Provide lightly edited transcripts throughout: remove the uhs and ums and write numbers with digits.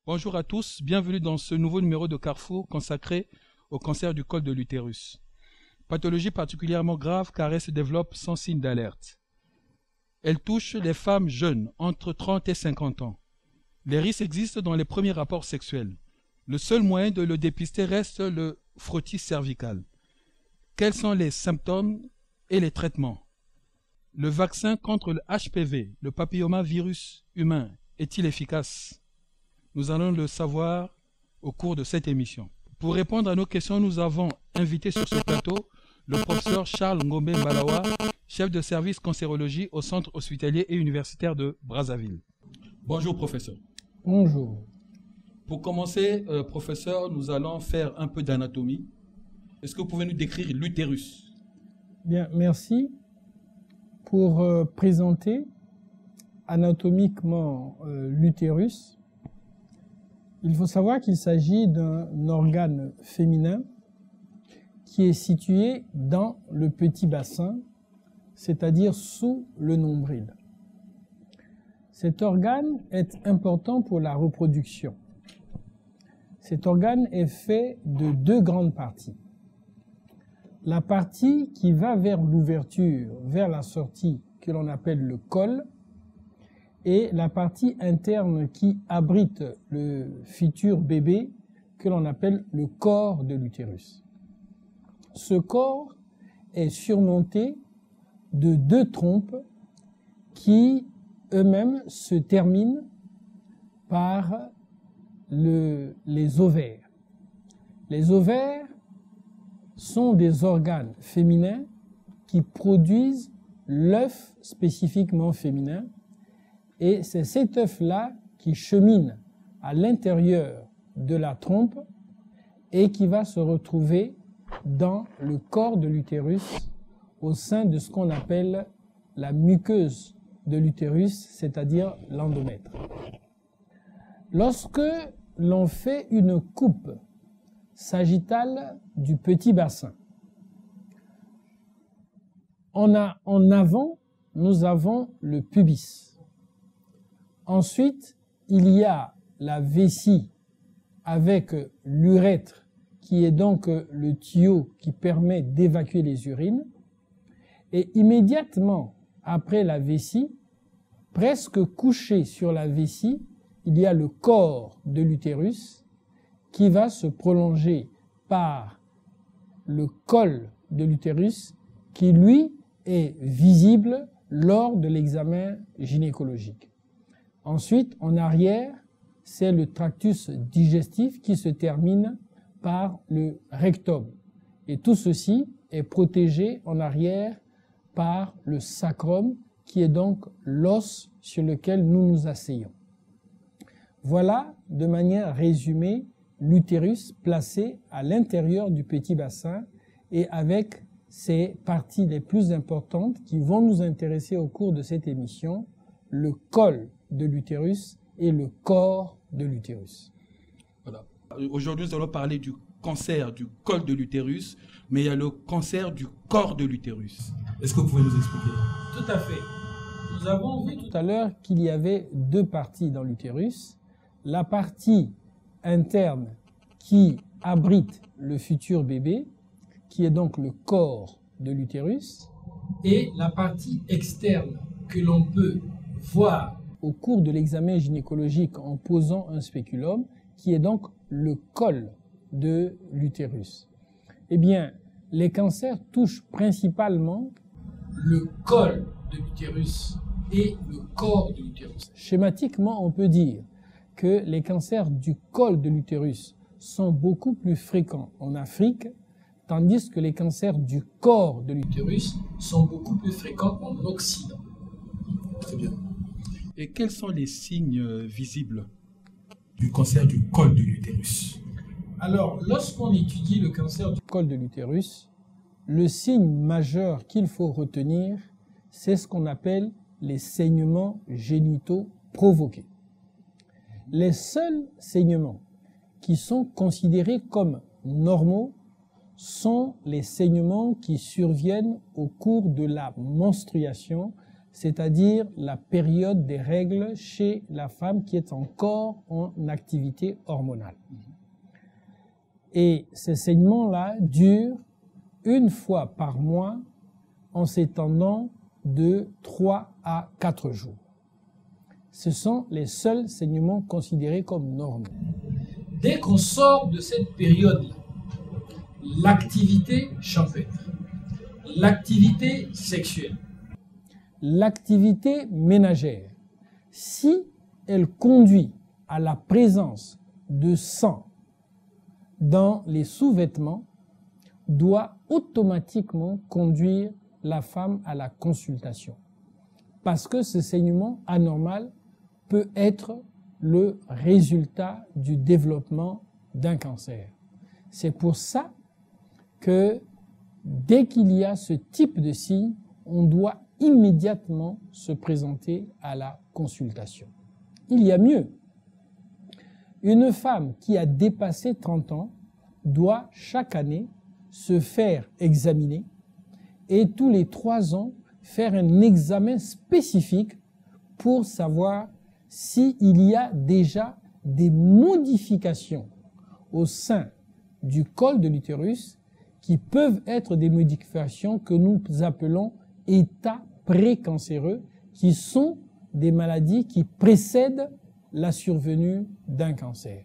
Bonjour à tous, bienvenue dans ce nouveau numéro de Carrefour consacré au cancer du col de l'utérus. Pathologie particulièrement grave car elle se développe sans signe d'alerte. Elle touche les femmes jeunes, entre 30 et 50 ans. Les risques existent dans les premiers rapports sexuels. Le seul moyen de le dépister reste le frottis cervical. Quels sont les symptômes et les traitements? Le vaccin contre le HPV, le papillomavirus humain, est-il efficace? Nous allons le savoir au cours de cette émission. Pour répondre à nos questions, nous avons invité sur ce plateau le professeur Charles Ngombe Mbalawa, chef de service cancérologie au centre hospitalier et universitaire de Brazzaville. Bonjour professeur. Bonjour. Pour commencer, professeur, nous allons faire un peu d'anatomie. Est-ce que vous pouvez nous décrire l'utérus? Bien, merci. Pour présenter anatomiquement l'utérus, il faut savoir qu'il s'agit d'un organe féminin qui est situé dans le petit bassin, c'est-à-dire sous le nombril. Cet organe est important pour la reproduction. Cet organe est fait de deux grandes parties. La partie qui va vers l'ouverture, vers la sortie, que l'on appelle le col, et la partie interne qui abrite le futur bébé, que l'on appelle le corps de l'utérus. Ce corps est surmonté de deux trompes qui eux-mêmes se terminent par les ovaires. Les ovaires sont des organes féminins qui produisent l'œuf spécifiquement féminin, et c'est cet œuf-là qui chemine à l'intérieur de la trompe et qui va se retrouver dans le corps de l'utérus au sein de ce qu'on appelle la muqueuse de l'utérus, c'est-à-dire l'endomètre. Lorsque l'on fait une coupe sagittale du petit bassin, en avant, nous avons le pubis. Ensuite, il y a la vessie avec l'urètre, qui est donc le tuyau qui permet d'évacuer les urines. Et immédiatement après la vessie, presque couché sur la vessie, il y a le corps de l'utérus qui va se prolonger par le col de l'utérus qui, lui, est visible lors de l'examen gynécologique. Ensuite, en arrière, c'est le tractus digestif qui se termine par le rectum. Et tout ceci est protégé en arrière par le sacrum, qui est donc l'os sur lequel nous nous asseyons. Voilà, de manière résumée, l'utérus placé à l'intérieur du petit bassin et avec ces parties les plus importantes qui vont nous intéresser au cours de cette émission, le col de l'utérus et le corps de l'utérus. Voilà. Aujourd'hui, nous allons parler du cancer du col de l'utérus, mais il y a le cancer du corps de l'utérus. Est-ce que vous pouvez nous expliquer? Tout à fait. Nous avons vu tout à l'heure qu'il y avait deux parties dans l'utérus. La partie interne qui abrite le futur bébé, qui est donc le corps de l'utérus, et la partie externe que l'on peut voir au cours de l'examen gynécologique en posant un spéculum, qui est donc le col de l'utérus. Eh bien, les cancers touchent principalement le col de l'utérus et le corps de l'utérus. Schématiquement, on peut dire que les cancers du col de l'utérus sont beaucoup plus fréquents en Afrique, tandis que les cancers du corps de l'utérus sont beaucoup plus fréquents en Occident. Très bien. Et quels sont les signes visibles du cancer du col de l'utérus? Alors, lorsqu'on étudie le cancer du col de l'utérus, le signe majeur qu'il faut retenir, c'est ce qu'on appelle les saignements génitaux provoqués. Les seuls saignements qui sont considérés comme normaux sont les saignements qui surviennent au cours de la menstruation, c'est-à-dire la période des règles chez la femme qui est encore en activité hormonale. Et ces saignements-là durent une fois par mois en s'étendant de 3 à 4 jours. Ce sont les seuls saignements considérés comme normaux. Dès qu'on sort de cette période-là, l'activité champêtre, l'activité sexuelle, l'activité ménagère, si elle conduit à la présence de sang dans les sous-vêtements, doit automatiquement conduire la femme à la consultation. Parce que ce saignement anormal peut être le résultat du développement d'un cancer. C'est pour ça que dès qu'il y a ce type de signe, on doit immédiatement se présenter à la consultation. Il y a mieux. Une femme qui a dépassé 30 ans doit chaque année se faire examiner et tous les 3 ans faire un examen spécifique pour savoir s'il y a déjà des modifications au sein du col de l'utérus qui peuvent être des modifications que nous appelons états précancéreux, qui sont des maladies qui précèdent la survenue d'un cancer.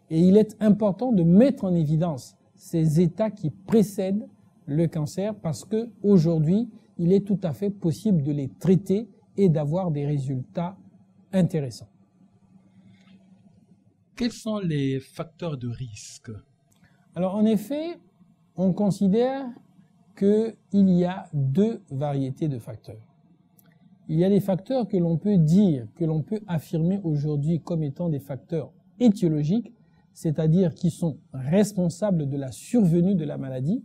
Et il est important de mettre en évidence ces états qui précèdent le cancer parce que aujourd'hui, il est tout à fait possible de les traiter et d'avoir des résultats intéressants. Quels sont les facteurs de risque? Alors en effet, on considère qu'il y a 2 variétés de facteurs. Il y a des facteurs que l'on peut dire, que l'on peut affirmer aujourd'hui comme étant des facteurs étiologiques, c'est-à-dire qui sont responsables de la survenue de la maladie.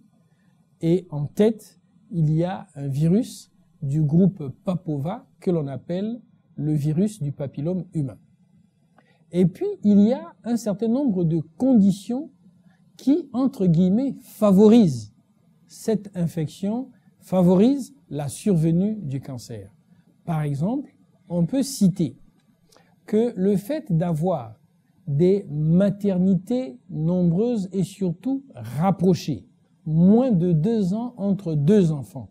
Et en tête, il y a un virus du groupe Papova que l'on appelle le virus du papillome humain. Et puis, il y a un certain nombre de conditions qui, entre guillemets, favorisent cette infection, favorisent la survenue du cancer. Par exemple, on peut citer que le fait d'avoir des maternités nombreuses et surtout rapprochées, moins de 2 ans entre 2 enfants,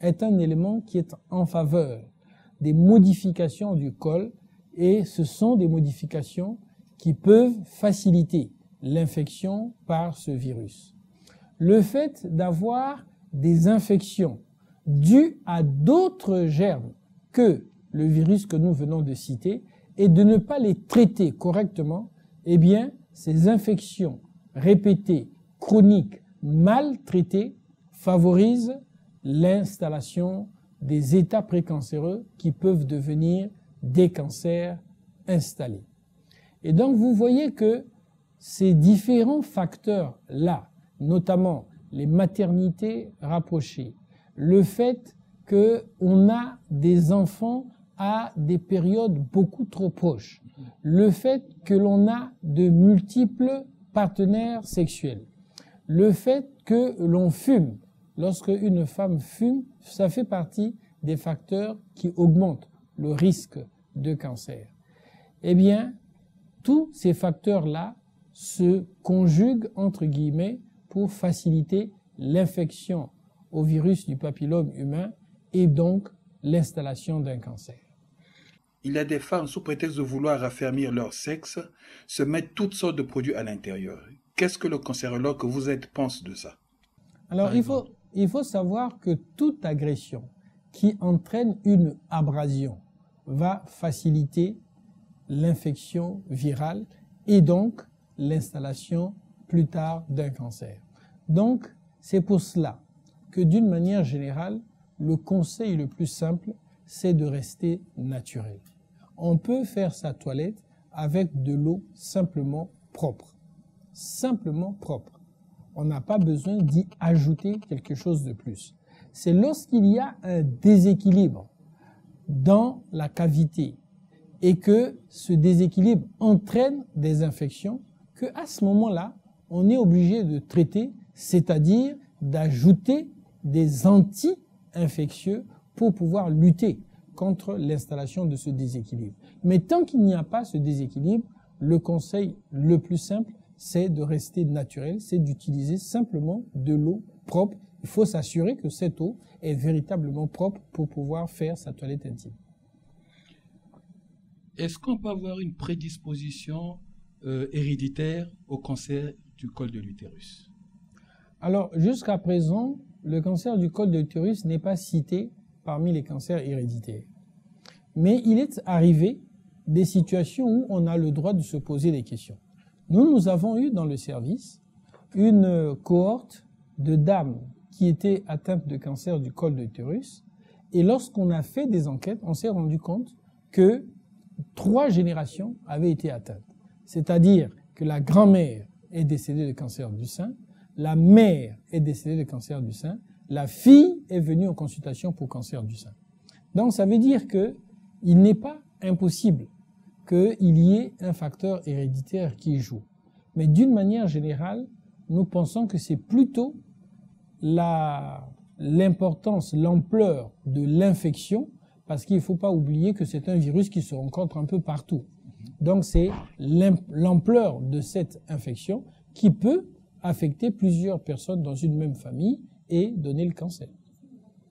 est un élément qui est en faveur des modifications du col, et ce sont des modifications qui peuvent faciliter l'infection par ce virus. Le fait d'avoir des infections dues à d'autres germes que le virus que nous venons de citer et de ne pas les traiter correctement, eh bien, ces infections répétées, chroniques, mal traitées, favorisent l'installation des états précancéreux qui peuvent devenir des cancers installés. Et donc, vous voyez que ces différents facteurs-là, notamment les maternités rapprochées, le fait qu'on a des enfants à des périodes beaucoup trop proches, le fait que l'on a de multiples partenaires sexuels, le fait que l'on fume, lorsque une femme fume, ça fait partie des facteurs qui augmentent le risque de cancer. Eh bien, tous ces facteurs-là se conjuguent, entre guillemets, pour faciliter l'infection au virus du papillome humain et donc l'installation d'un cancer. Il y a des femmes, sous prétexte de vouloir raffermir leur sexe, se mettent toutes sortes de produits à l'intérieur. Qu'est-ce que le cancérologue que vous êtes pense de ça? Alors, il faut savoir que toute agression qui entraîne une abrasion va faciliter l'infection virale et donc l'installation plus tard d'un cancer. Donc, c'est pour cela que d'une manière générale, le conseil le plus simple, c'est de rester naturel. On peut faire sa toilette avec de l'eau simplement propre. Simplement propre. On n'a pas besoin d'y ajouter quelque chose de plus. C'est lorsqu'il y a un déséquilibre dans la cavité et que ce déséquilibre entraîne des infections qu'à ce moment-là, on est obligé de traiter, c'est-à-dire d'ajouter des anti-infectieux pour pouvoir lutter contre l'installation de ce déséquilibre. Mais tant qu'il n'y a pas ce déséquilibre, le conseil le plus simple, c'est de rester naturel, c'est d'utiliser simplement de l'eau propre. Il faut s'assurer que cette eau est véritablement propre pour pouvoir faire sa toilette intime. Est-ce qu'on peut avoir une prédisposition héréditaire au cancer du col de l'utérus? Alors, jusqu'à présent, le cancer du col de l'utérus n'est pas cité parmi les cancers héréditaires. Mais il est arrivé des situations où on a le droit de se poser des questions. Nous avons eu dans le service une cohorte de dames qui étaient atteintes de cancer du col de l'utérus. Et lorsqu'on a fait des enquêtes, on s'est rendu compte que 3 générations avaient été atteintes. C'est-à-dire que la grand-mère est décédée de cancer du sein, la mère est décédée de cancer du sein, la fille est venue en consultation pour cancer du sein. Donc ça veut dire qu'il n'est pas impossible qu'il y ait un facteur héréditaire qui joue. Mais d'une manière générale, nous pensons que c'est plutôt l'importance, l'ampleur de l'infection, parce qu'il ne faut pas oublier que c'est un virus qui se rencontre un peu partout. Donc c'est l'ampleur de cette infection qui peut affecter plusieurs personnes dans une même famille et donner le cancer.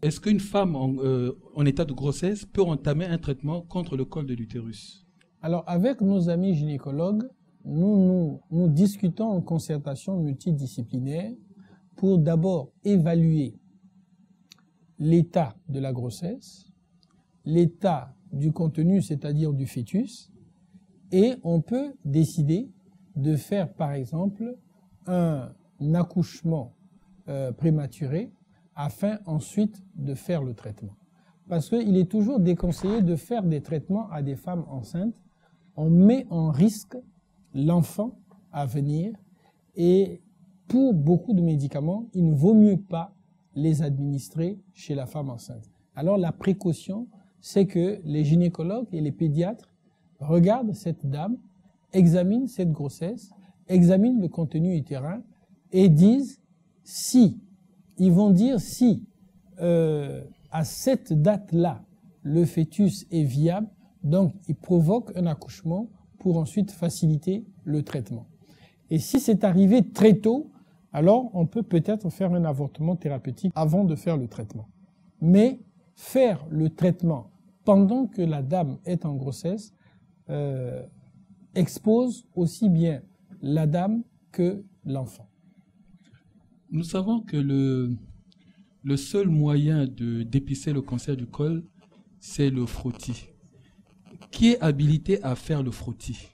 Est-ce qu'une femme en état de grossesse peut entamer un traitement contre le col de l'utérus? Alors avec nos amis gynécologues, nous discutons en concertation multidisciplinaire pour d'abord évaluer l'état de la grossesse, l'état du contenu, c'est-à-dire du fœtus, et on peut décider de faire par exemple un accouchement prématuré afin ensuite de faire le traitement. Parce qu'il est toujours déconseillé de faire des traitements à des femmes enceintes. On met en risque l'enfant à venir et pour beaucoup de médicaments, il ne vaut mieux pas les administrer chez la femme enceinte. Alors la précaution, c'est que les gynécologues et les pédiatres regardent cette dame, examinent cette grossesse, examinent le contenu utérin et disent si, ils vont dire si à cette date-là, le fœtus est viable, donc il provoque un accouchement pour ensuite faciliter le traitement. Et si c'est arrivé très tôt, alors on peut peut-être faire un avortement thérapeutique avant de faire le traitement. Mais faire le traitement pendant que la dame est en grossesse expose aussi bien la dame que l'enfant. Nous savons que le seul moyen de dépister le cancer du col, c'est le frottis. Qui est habilité à faire le frottis?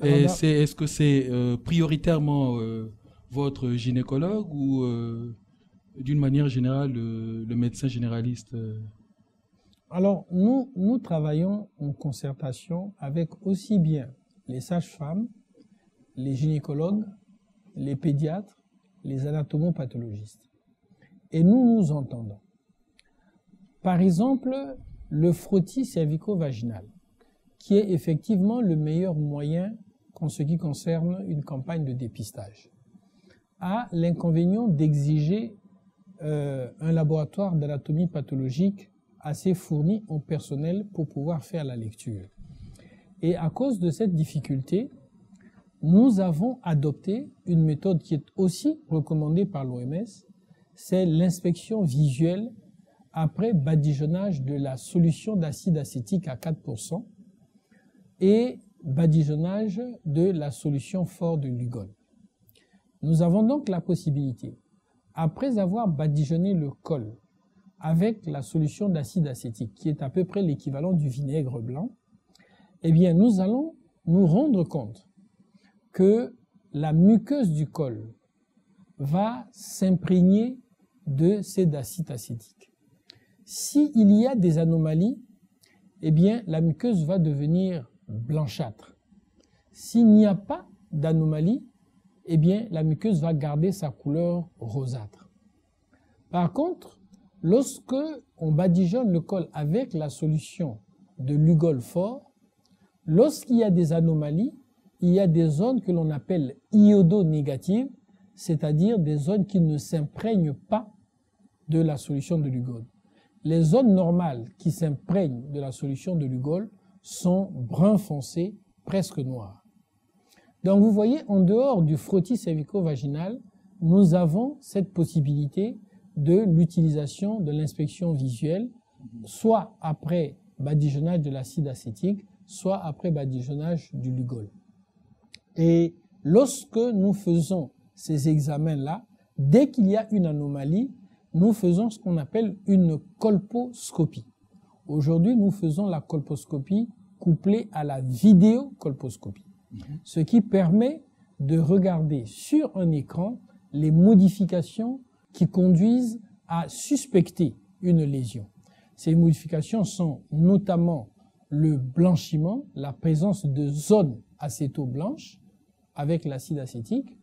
Est-ce que c'est prioritairement votre gynécologue ou d'une manière générale le médecin généraliste? Alors, nous travaillons en concertation avec aussi bien les sages-femmes, les gynécologues, les pédiatres, les anatomopathologistes. Et nous nous entendons. Par exemple, le frottis cervico-vaginal, qui est effectivement le meilleur moyen en ce qui concerne une campagne de dépistage, a l'inconvénient d'exiger un laboratoire d'anatomie pathologique assez fourni en personnel pour pouvoir faire la lecture. Et à cause de cette difficulté, nous avons adopté une méthode qui est aussi recommandée par l'OMS, c'est l'inspection visuelle après badigeonnage de la solution d'acide acétique à 4% et badigeonnage de la solution fort de Lugol. Nous avons donc la possibilité, après avoir badigeonné le col avec la solution d'acide acétique, qui est à peu près l'équivalent du vinaigre blanc, eh bien, nous allons nous rendre compte que la muqueuse du col va s'imprégner de cet acide acétique. S'il y a des anomalies, eh bien, la muqueuse va devenir blanchâtre. S'il n'y a pas d'anomalie, eh bien, la muqueuse va garder sa couleur rosâtre. Par contre, lorsque on badigeonne le col avec la solution de Lugol fort, lorsqu'il y a des anomalies, il y a des zones que l'on appelle iodo-négatives, c'est-à-dire des zones qui ne s'imprègnent pas de la solution de Lugol. Les zones normales qui s'imprègnent de la solution de Lugol sont brun foncé, presque noires. Donc vous voyez, en dehors du frottis cervico-vaginal, nous avons cette possibilité de l'utilisation de l'inspection visuelle, soit après badigeonnage de l'acide acétique, soit après badigeonnage du Lugol. Et lorsque nous faisons ces examens-là, dès qu'il y a une anomalie, nous faisons ce qu'on appelle une colposcopie. Aujourd'hui, nous faisons la colposcopie couplée à la vidéocolposcopie, ce qui permet de regarder sur un écran les modifications qui conduisent à suspecter une lésion. Ces modifications sont notamment le blanchiment, la présence de zones acéto-blanches avec l'acide acétique,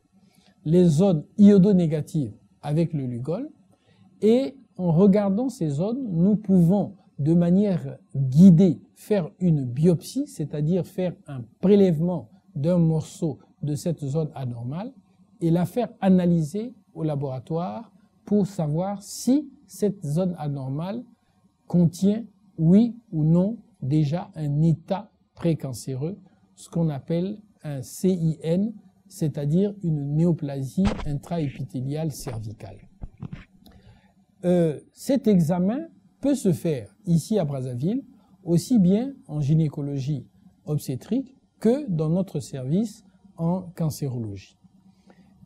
les zones iodo-négatives avec le Lugol, et en regardant ces zones, nous pouvons de manière guidée faire une biopsie, c'est-à-dire faire un prélèvement d'un morceau de cette zone anormale et la faire analyser au laboratoire pour savoir si cette zone anormale contient, oui ou non, déjà un état précancéreux, ce qu'on appelle un CIN, c'est-à-dire une néoplasie intraépithéliale cervicale. Cet examen peut se faire ici à Brazzaville, aussi bien en gynécologie obstétrique que dans notre service en cancérologie.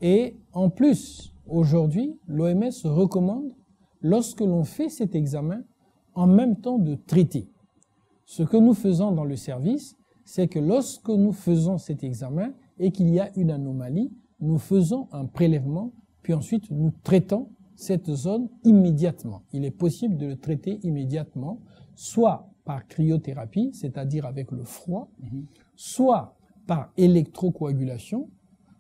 Et en plus, aujourd'hui, l'OMS recommande, lorsque l'on fait cet examen, en même temps de traiter. Ce que nous faisons dans le service, c'est que lorsque nous faisons cet examen et qu'il y a une anomalie, nous faisons un prélèvement, puis ensuite nous traitons cette zone immédiatement. Il est possible de le traiter immédiatement, soit par cryothérapie, c'est-à-dire avec le froid, soit par électrocoagulation,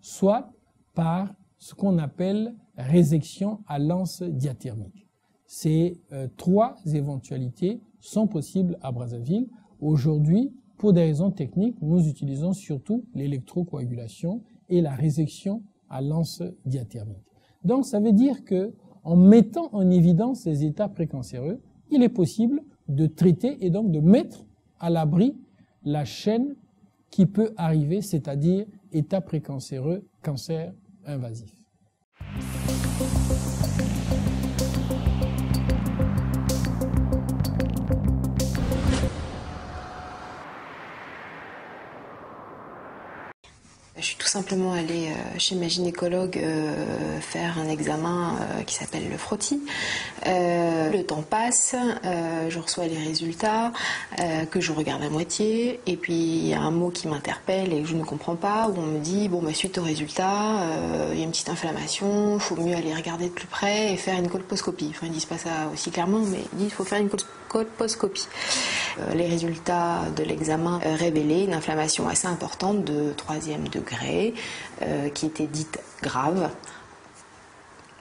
soit par ce qu'on appelle résection à l'anse diathermique. Ces trois éventualités sont possibles à Brazzaville. Aujourd'hui, pour des raisons techniques, nous utilisons surtout l'électrocoagulation et la résection à l'anse diathermique. Donc, ça veut dire que en mettant en évidence ces états précancéreux, il est possible de traiter et donc de mettre à l'abri la chaîne qui peut arriver, c'est-à-dire état précancéreux, cancer invasif. Je suis tout simplement allée chez ma gynécologue faire un examen qui s'appelle le frottis. Le temps passe, je reçois les résultats que je regarde à moitié et puis il y a un mot qui m'interpelle et que je ne comprends pas, où on me dit bon, suite aux résultats, il y a une petite inflammation, il faut mieux aller regarder de plus près et faire une colposcopie. Enfin, ils ne disent pas ça aussi clairement, mais ils disent qu'il faut faire une colposcopie. Les résultats de l'examen révélaient une inflammation assez importante de 3e degré qui était dite grave,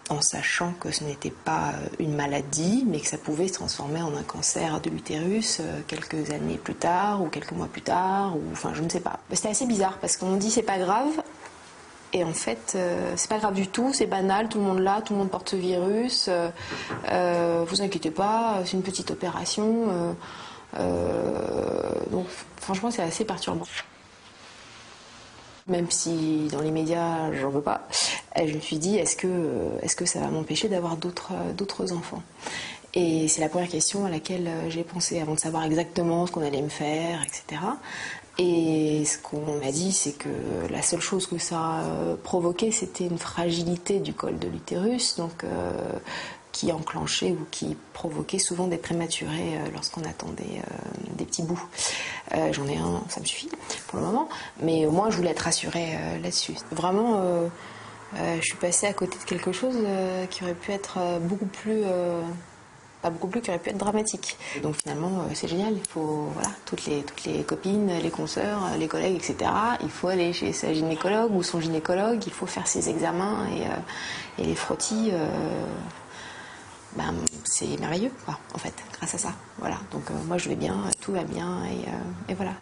en sachant que ce n'était pas une maladie, mais que ça pouvait se transformer en un cancer de l'utérus quelques années plus tard ou quelques mois plus tard, ou enfin je ne sais pas. C'était assez bizarre parce qu'on dit c'est pas grave. Et en fait, c'est pas grave du tout, c'est banal, tout le monde l'a, tout le monde porte ce virus. Vous inquiétez pas, c'est une petite opération. Donc franchement, c'est assez perturbant. Même si dans les médias, j'en veux pas, je me suis dit, est-ce que ça va m'empêcher d'avoir d'autres enfants ? Et c'est la première question à laquelle j'ai pensé avant de savoir exactement ce qu'on allait me faire, etc. Et ce qu'on m'a dit, c'est que la seule chose que ça a provoqué, c'était une fragilité du col de l'utérus, donc qui enclenchait ou qui provoquait souvent des prématurés lorsqu'on attendait des petits bouts. J'en ai un, ça me suffit pour le moment, mais moi je voulais être rassurée là-dessus. Vraiment, je suis passée à côté de quelque chose qui aurait pu être beaucoup plus... pas beaucoup plus, qui aurait pu être dramatique. Donc finalement, c'est génial. Il faut, voilà, toutes les copines, les consoeurs, les collègues, etc. Il faut aller chez sa gynécologue ou son gynécologue. Il faut faire ses examens et les frottis. C'est merveilleux, quoi, en fait, grâce à ça. Voilà. Donc moi, je vais bien, tout va bien et voilà.